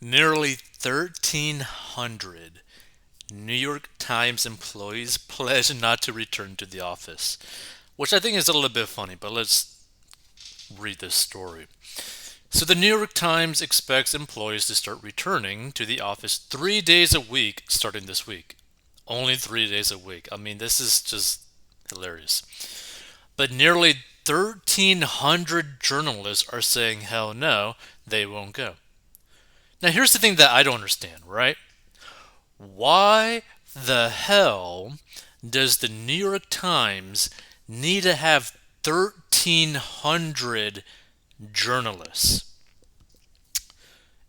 Nearly 1,300 New York Times employees pledged not to return to the office, which I think is a little bit funny, but let's read this story. So, the New York Times expects employees to start returning to the office 3 days a week starting this week. Only 3 days a week. I mean, this is just hilarious. But nearly 1,300 journalists are saying, hell no, they won't go. Now, here's the thing that I don't understand, right? Why the hell does the New York Times need to have 1,300 journalists?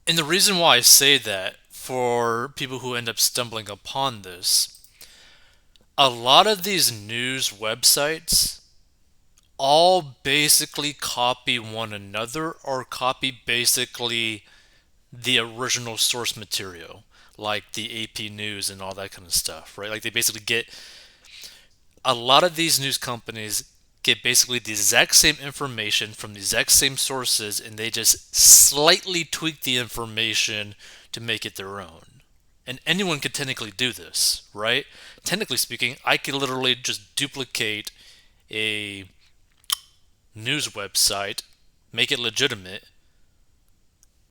And the reason why I say that for people who end up stumbling upon this, a lot of these news websites all basically copy one another or copy basically the original source material, like the AP News and all that kind of stuff, right? Like they basically get a lot of these news companies get basically the exact same information from the exact same sources and they just slightly tweak the information to make it their own. And anyone could technically do this, right? Technically speaking, I could literally just duplicate a news website, make it legitimate,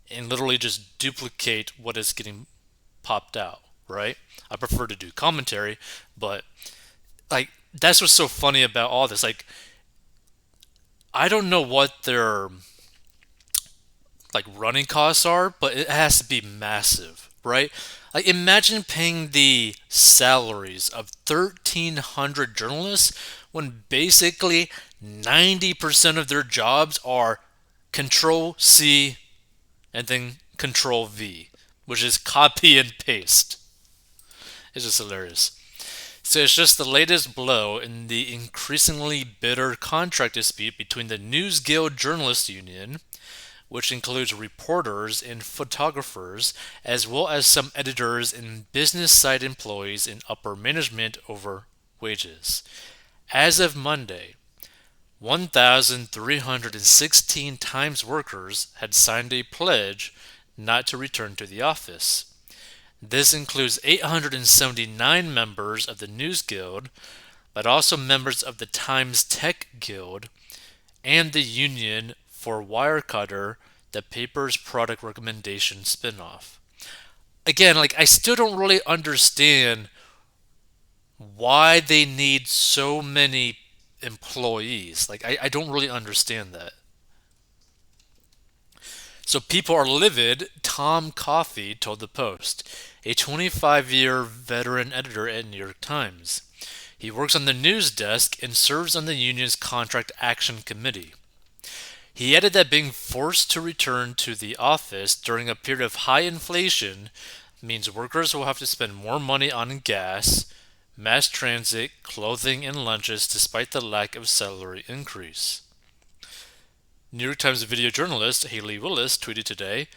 and literally just duplicate what is getting popped out, right? I prefer to do commentary, but like that's what's so funny about all this. Like I don't know what their like running costs are, but it has to be massive, right? Like imagine paying the salaries of 1,300 journalists when basically 90% of their jobs are Control C and then Control V, which is copy and paste. It's just hilarious. So it's just the latest blow in the increasingly bitter contract dispute between the News Guild Journalists Union, which includes reporters and photographers, as well as some editors and business side employees in upper management over wages. As of Monday, 1,316 Times workers had signed a pledge not to return to the office. This includes 879 members of the News Guild, but also members of the Times Tech Guild and the Union for Wirecutter, the paper's product recommendation spinoff. Again, like I still don't really understand why they need so many employees. Like I don't really understand that. So people are livid, Tom Coffey told the Post, a 25-year veteran editor at New York Times. He works on the news desk and serves on the union's contract action committee. He added that being forced to return to the office during a period of high inflation means workers will have to spend more money on gas, mass transit, clothing, and lunches despite the lack of salary increase. New York Times video journalist Haley Willis tweeted today,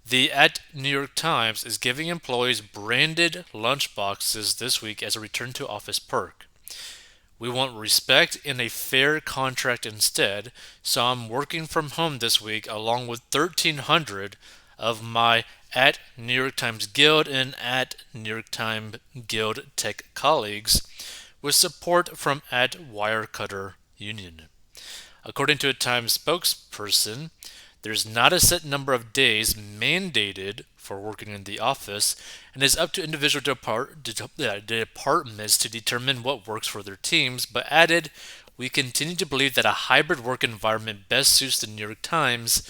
the at New York Times is giving employees branded lunch boxes this week as a return to office perk. We want respect and a fair contract instead, so I'm working from home this week along with 1,300 of my at New York Times Guild and at New York Times Guild Tech colleagues, with support from at Wirecutter Union. According to a Times spokesperson, there's not a set number of days mandated for working in the office, and it's up to individual departments to determine what works for their teams, but added, we continue to believe that a hybrid work environment best suits the New York Times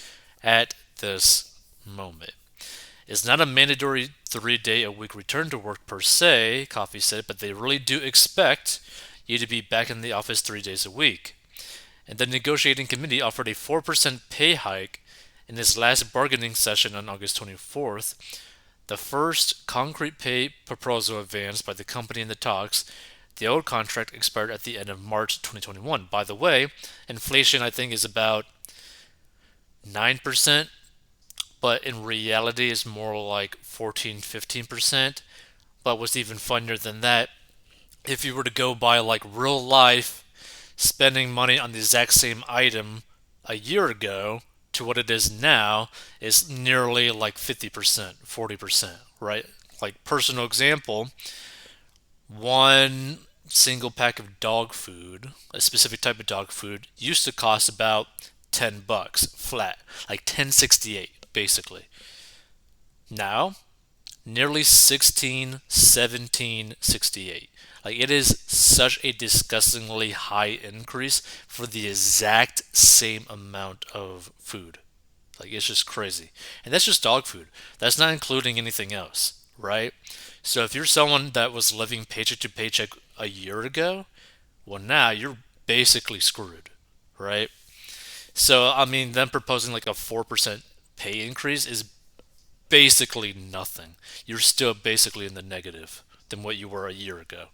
at this moment. It's not a mandatory 3 day a week return to work per se, Coffey said, but they really do expect you to be back in the office 3 days a week. And the negotiating committee offered a 4% pay hike in its last bargaining session on August 24th, the first concrete pay proposal advanced by the company in the talks. The old contract expired at the end of March 2021. By the way, inflation I think is about 9%, but in reality is more like 14-15%. But what's even funnier than that, if you were to go by like real life spending money on the exact same item a year ago to what it is now is nearly like 50%, 40%, right? Like, personal example, one single pack of dog food, a specific type of dog food, used to cost about $10 flat, like 10.68 basically. Now, nearly 16, 17.68. Like, it is such a disgustingly high increase for the exact same amount of food. Like, it's just crazy. And that's just dog food. That's not including anything else, right? So if you're someone that was living paycheck to paycheck a year ago, well, now you're basically screwed, right? So, I mean, them proposing like a 4% pay increase is basically nothing. You're still basically in the negative than what you were a year ago.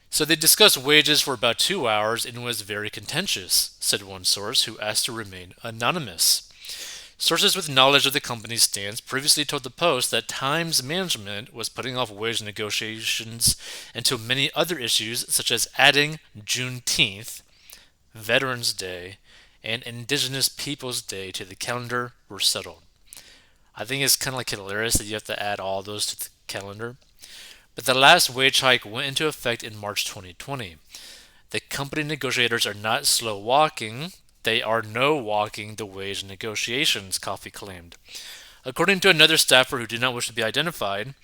So they discussed wages for about 2 hours and was very contentious, said one source who asked to remain anonymous. Sources with knowledge of the company's stance previously told the Post that Times management was putting off wage negotiations until many other issues, such as adding Juneteenth, Veterans Day, and Indigenous Peoples Day to the calendar, were settled. I think it's kind of like hilarious that you have to add all those to the calendar. But the last wage hike went into effect in March 2020. The company negotiators are not slow walking, they are no walking the wage negotiations, Coffey claimed. According to another staffer who did not wish to be identified,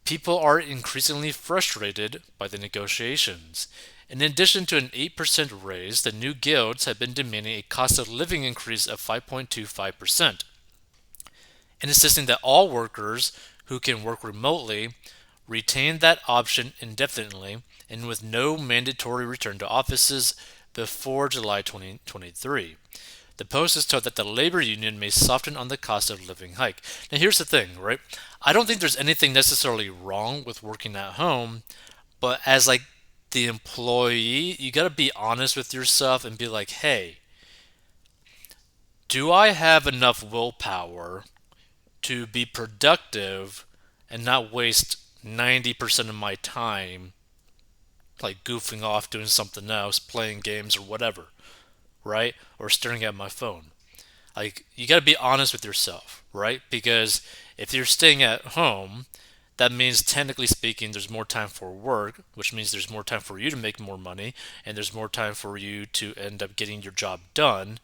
people are increasingly frustrated by the negotiations. In addition to an 8% raise, the new guilds have been demanding a cost of living increase of 5.25%, and insisting that all workers who can work remotely retain that option indefinitely and with no mandatory return to offices before July 2023. The Post is told that the labor union may soften on the cost of living hike. Now, here's the thing, right? I don't think there's anything necessarily wrong with working at home, but as like the employee, you got to be honest with yourself and be like, hey, do I have enough willpower to be productive and not waste 90% of my time like goofing off doing something else, playing games or whatever, right? Or staring at my phone. Like, you got to be honest with yourself, right? Because if you're staying at home, that means technically speaking there's more time for work, which means there's more time for you to make more money, and there's more time for you to end up getting your job done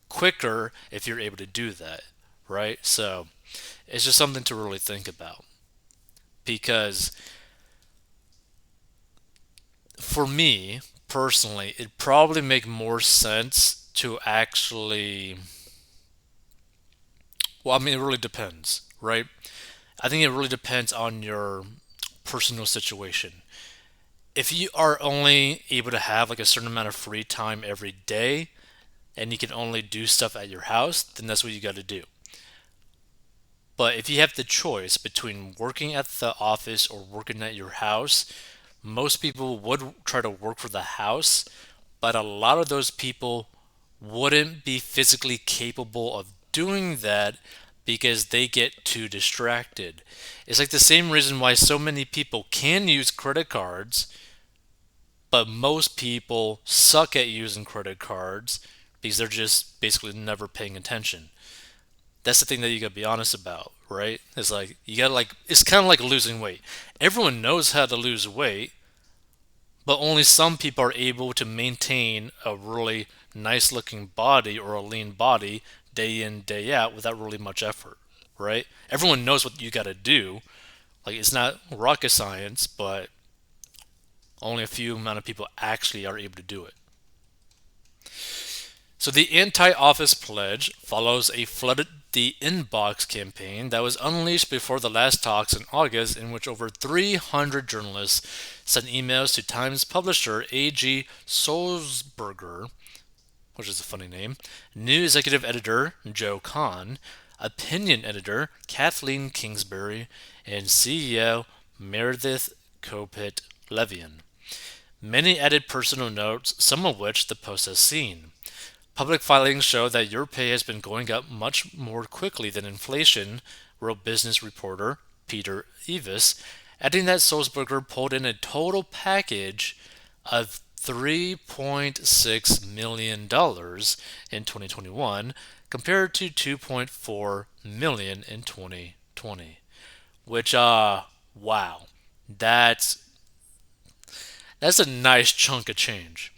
quicker if you're able to do that, right? So it's just something to really think about, because for me personally, it probably make more sense to actually, well, I mean, it really depends, right? I think it really depends on your personal situation. If you are only able to have like a certain amount of free time every day and you can only do stuff at your house, then that's what you got to do. But if you have the choice between working at the office or working at your house, most people would try to work for the house, but a lot of those people wouldn't be physically capable of doing that because they get too distracted. It's like the same reason why so many people can use credit cards, but most people suck at using credit cards because they're just basically never paying attention. That's the thing that you gotta be honest about, right? It's like you gotta like it's kind of like losing weight. Everyone knows how to lose weight, but only some people are able to maintain a really nice looking body or a lean body day in, day out without really much effort, right? Everyone knows what you got to do. Like, it's not rocket science, but only a few amount of people actually are able to do it. So the anti-office pledge follows a flooded the inbox campaign that was unleashed before the last talks in August, in which over 300 journalists sent emails to Times publisher A.G. Sulzberger, which is a funny name, new executive editor Joe Kahn, opinion editor Kathleen Kingsbury, and CEO Meredith Kopit Levian. Many added personal notes, some of which the Post has seen. Public filings show that your pay has been going up much more quickly than inflation, wrote business reporter Peter Evis, adding that Sulzberger pulled in a total package of $3.6 million in 2021 compared to $2.4 million in 2020. Which, wow, that's that's a nice chunk of change.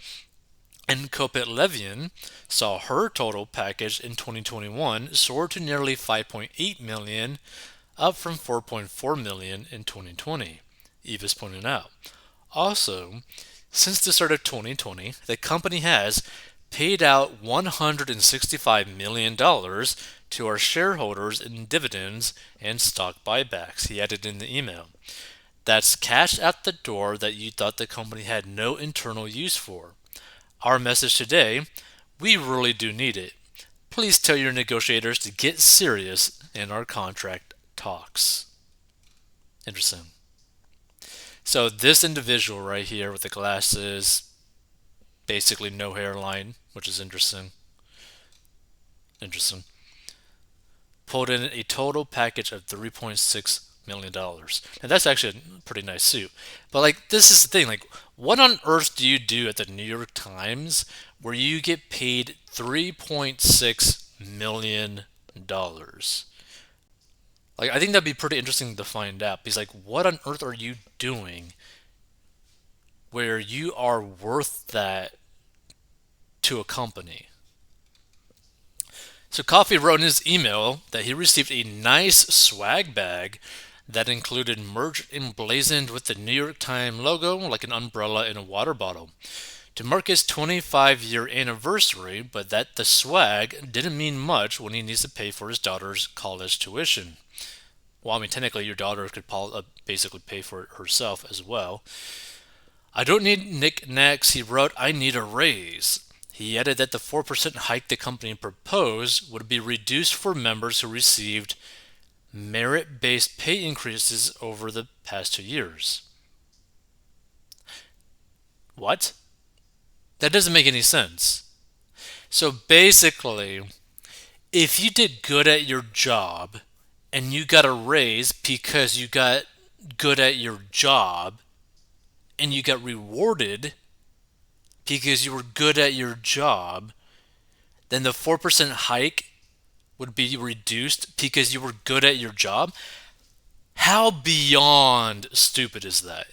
And Kopit Levian saw her total package in 2021 soar to nearly 5.8 million, up from 4.4 million in 2020, Eva's pointed out. Also, since the start of 2020, the company has paid out $165 million to our shareholders in dividends and stock buybacks, he added in the email. That's cash at the door that you thought the company had no internal use for. Our message today: we really do need it. Please tell your negotiators to get serious in our contract talks. Interesting. So, this individual right here with the glasses, basically no hairline, which is interesting. Interesting. Pulled in a total package of $3.6 million. And that's actually a pretty nice suit. But like, this is the thing. Like, what on earth do you do at the New York Times where you get paid $3.6 million? Like, I think that'd be pretty interesting to find out. Because like, what on earth are you doing where you are worth that to a company? So Coffee wrote in his email that he received a nice swag bag that included merch emblazoned with the New York Times logo like an umbrella in a water bottle to mark his 25-year anniversary, but that the swag didn't mean much when he needs to pay for his daughter's college tuition. Well, I mean, technically, your daughter could basically pay for it herself as well. I don't need knickknacks, he wrote, I need a raise. He added that the 4% hike the company proposed would be reduced for members who received merit-based pay increases over the past 2 years. What? That doesn't make any sense. So basically, if you did good at your job and you got a raise because you got good at your job and you got rewarded because you were good at your job, then the 4% hike would be reduced because you were good at your job? How beyond stupid is that?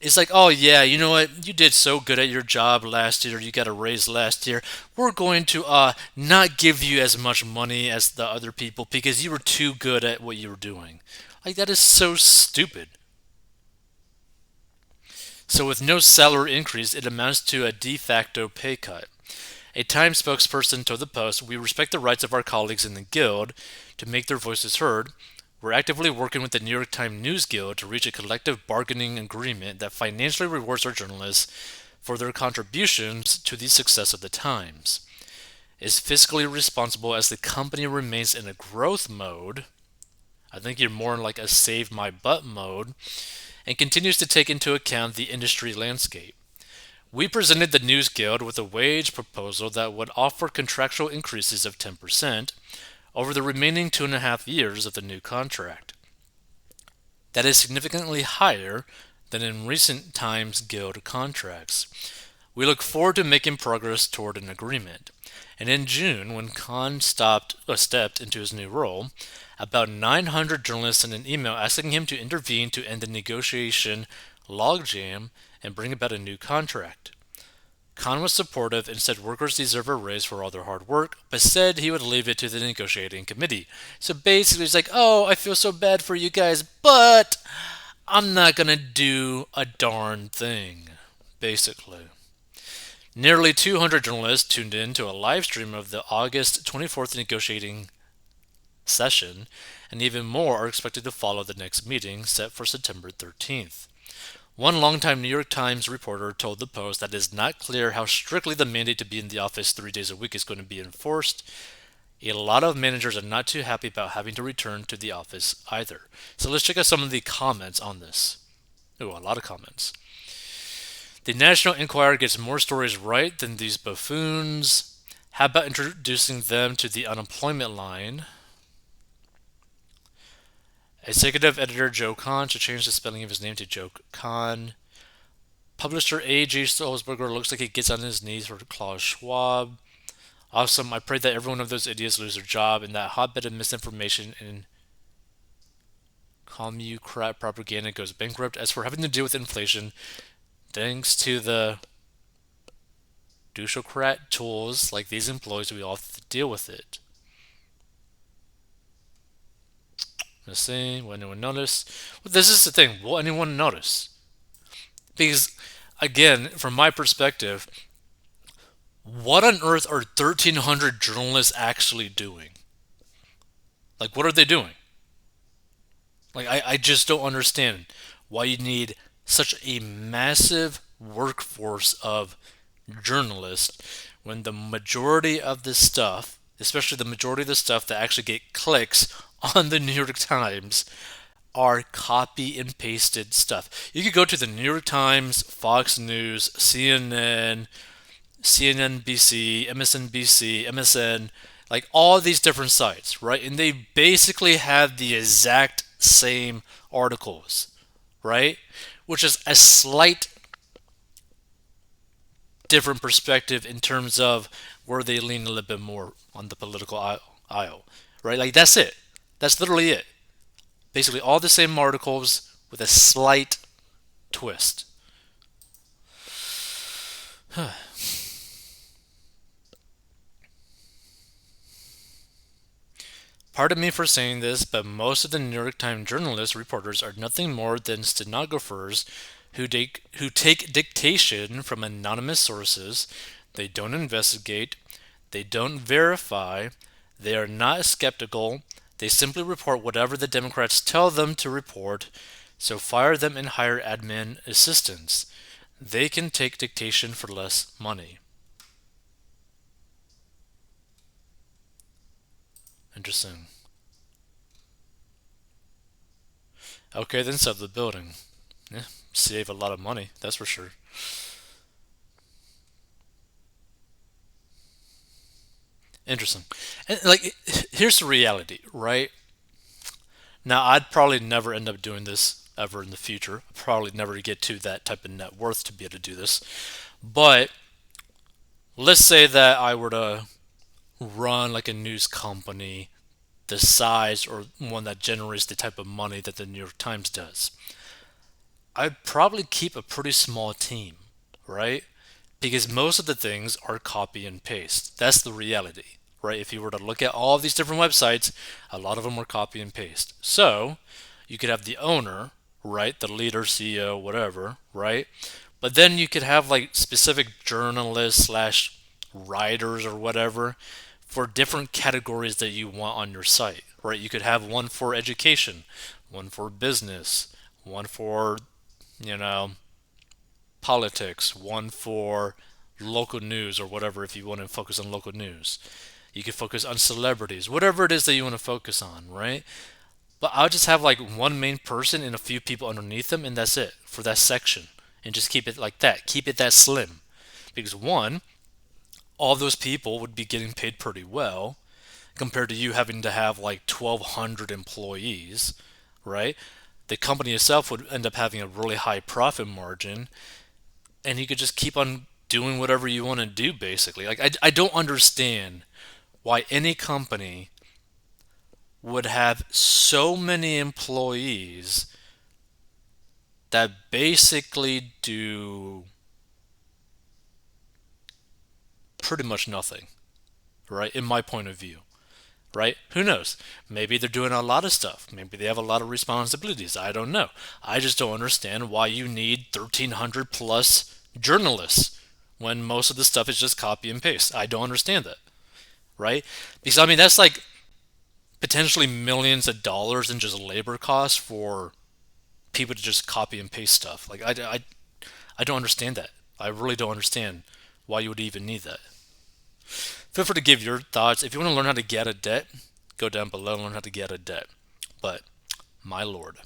It's like, oh yeah, you know what? You did so good at your job last year. You got a raise last year. We're going to not give you as much money as the other people because you were too good at what you were doing. Like, that is so stupid. So with no salary increase, it amounts to a de facto pay cut. A Times spokesperson told the Post, we respect the rights of our colleagues in the Guild to make their voices heard. We're actively working with the New York Times News Guild to reach a collective bargaining agreement that financially rewards our journalists for their contributions to the success of the Times. Is fiscally responsible as the company remains in a growth mode. I think you're more in like a save my butt mode, and continues to take into account the industry landscape. We presented the News Guild with a wage proposal that would offer contractual increases of 10% over the remaining 2.5 years of the new contract. That is significantly higher than in recent Times Guild contracts. We look forward to making progress toward an agreement. And in June, when Khan stepped into his new role, about 900 journalists sent an email asking him to intervene to end the negotiation logjam and bring about a new contract. Khan was supportive and said workers deserve a raise for all their hard work, but said he would leave it to the negotiating committee. So basically, he's like, oh, I feel so bad for you guys, but I'm not going to do a darn thing, basically. Nearly 200 journalists tuned in to a live stream of the August 24th negotiating session, and even more are expected to follow the next meeting set for September 13th. One longtime New York Times reporter told the Post that it is not clear how strictly the mandate to be in the office 3 days a week is going to be enforced. A lot of managers are not too happy about having to return to the office either. So let's check out some of the comments on this. Ooh, a lot of comments. The National Enquirer gets more stories right than these buffoons. How about introducing them to the unemployment line? Executive editor Joe Kahn should change the spelling of his name to Joe Kahn. Publisher A.J. Stolzberger looks like he gets on his knees for Klaus Schwab. Awesome. I pray that every one of those idiots lose their job and that hotbed of misinformation and crap propaganda goes bankrupt. As for having to deal with inflation, thanks to the douchocrat tools like these employees, we all have to deal with it. Let's see. Will anyone notice? Well, this is the thing. Will anyone notice? Because, again, from my perspective, what on earth are 1,300 journalists actually doing? Like, what are they doing? Like, I just don't understand why you need such a massive workforce of journalists when the majority of this stuff, especially the majority of the stuff that actually get clicks on the New York Times, are copy and pasted stuff. You could go to the New York Times, Fox News, CNN, CNNBC, MSNBC, MSN, like all these different sites, right? And they basically have the exact same articles, right? Which is a slight different perspective in terms of where they lean a little bit more on the political aisle, right? Like that's it. That's literally it. Basically, all the same articles with a slight twist. Pardon me for saying this, but most of the New York Times journalists, reporters, are nothing more than stenographers who take dictation from anonymous sources. They don't investigate, they don't verify, they are not skeptical, they simply report whatever the Democrats tell them to report, so fire them and hire admin assistants. They can take dictation for less money. Interesting. Okay, then sell the building. Yeah, save a lot of money, that's for sure. Interesting. And like, here's the reality, right? Now, I'd probably never end up doing this ever in the future. I'd probably never get to that type of net worth to be able to do this. But let's say that I were to run like a news company the size or one that generates the type of money that the New York Times does. I'd probably keep a pretty small team, right? Because most of the things are copy and paste. That's the reality, right? If you were to look at all of these different websites, a lot of them are copy and paste. So you could have the owner, right? The leader, CEO, whatever, right? But then you could have like specific journalists slash writers or whatever for different categories that you want on your site, right? You could have one for education, one for business, one for, you know, politics, one for local news or whatever if you want to focus on local news. You could focus on celebrities, whatever it is that you want to focus on, right? But I'll just have like one main person and a few people underneath them, and that's it for that section. And just keep it like that. Keep it that slim. Because one, all those people would be getting paid pretty well compared to you having to have like 1,200 employees, right? The company itself would end up having a really high profit margin, and you could just keep on doing whatever you want to do basically. Like I don't understand why any company would have so many employees that basically do pretty much nothing, right? In my point of view, right? Who knows? Maybe they're doing a lot of stuff. Maybe they have a lot of responsibilities. I don't know. I just don't understand why you need 1,300 plus journalists when most of the stuff is just copy and paste. I don't understand that, right? Because I mean, that's like potentially millions of dollars in just labor costs for people to just copy and paste stuff. Like, I don't understand that. I really don't understand why you would even need that. Feel free to give your thoughts. If you want to learn how to get out of debt, go down below and learn how to get out of debt. But, my lord.